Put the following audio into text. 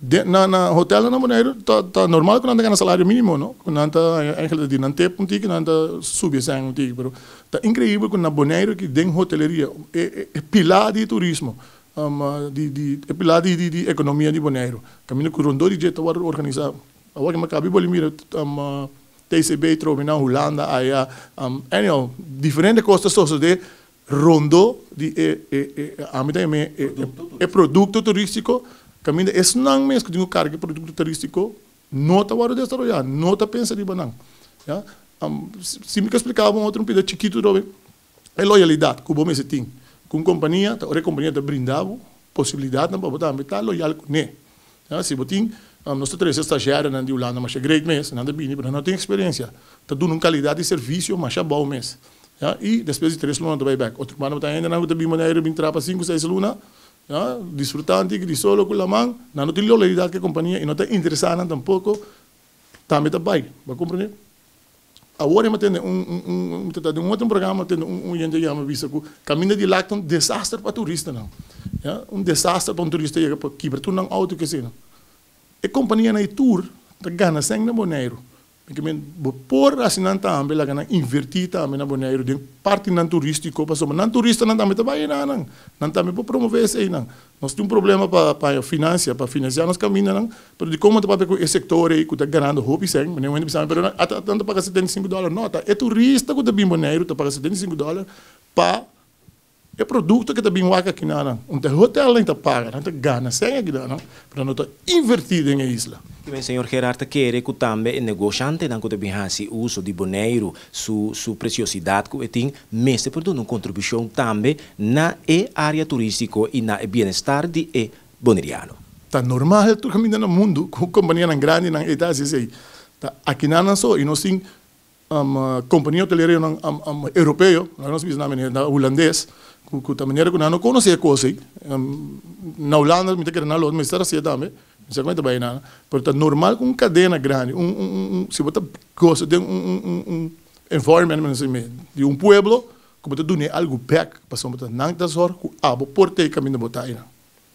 Na hotel na Bonaire tá normal que não tenha salário mínimo, não? Não tá eigenlijk die não tem ponto que não tá subir sem um tique, pero tá incrível que na Bonaire que tem hoteleria é pilar de turismo, é pilar de economia de Bonaire. Caminho que rondou de jeito para organizar. Agora que me cabe bolimira TCB trobe na Holanda aí anyhow diferentes costas só de rondo de é produto turístico. Caminho é não mesmo que tenho carga produto turístico, não está para desarrollar, não está pensando em banang. Já, se me explicava um outro pedaço chiquito também, é loyalidade que o bom mês tem. Com companhia, a companhia te brindava possibilidade para botar a loyal com ele. Se você nós temos estagiários na Holanda, mas é great mês, nada bem, mas não tem experiência. Está dando qualidade de serviço, mas é bom mês. E depois de 3 lunas, tu vai back. Outro mano está ainda não está bem maneiro, bem trapa 5, 6 lunas. Disfrutando de solo com a mão, não tem loyalidade com a companhia e não está interessada tampouco, também está bem, vai compreender? Agora eu tenho um outro programa, tenho gente que chama visa que caminho de lá é um desastre para turista, não? Desastre para turista chega para aqui, para tu não auto que seja. A companhia na tour está ganhando sem na Bonaire. Por assinante também lá ganha invertir também na Bonaire de parte não turístico para somos não turista não também trabalha não também para promover isso aí não nós temos problema para financiar nos caminhos não mas de como para com esse setor aí que está ganhando hobby sem mas não precisa pero tanto paga $75 não tá é turista que está bem Bonaire tá paga $75 para é produto que está bem waka aqui não hotel não está paga não está ganha sem aqui não para não está invertido em isla. O senhor Gerardo quer que também o negociante não pode fazer uso de Bonaire, sua preciosidade que tem, mas por uma contribuição também na área turística e na bem-estar de boneriano. Tá normal tu caminha no mundo com companhia grande na Itália assim. Tá aqui não só e nós tem companhia hoteleira europeu, nós bizamos na holandês, que também era que não conhecia coisa. Na Holanda me quer na Holanda, mas era assim também. Não sei como é nada. Portanto, normal com uma cadena grande, se você gosta de environment, de pueblo, como você dá algo back, para você não ter sorte, que portei caminho de botar aí.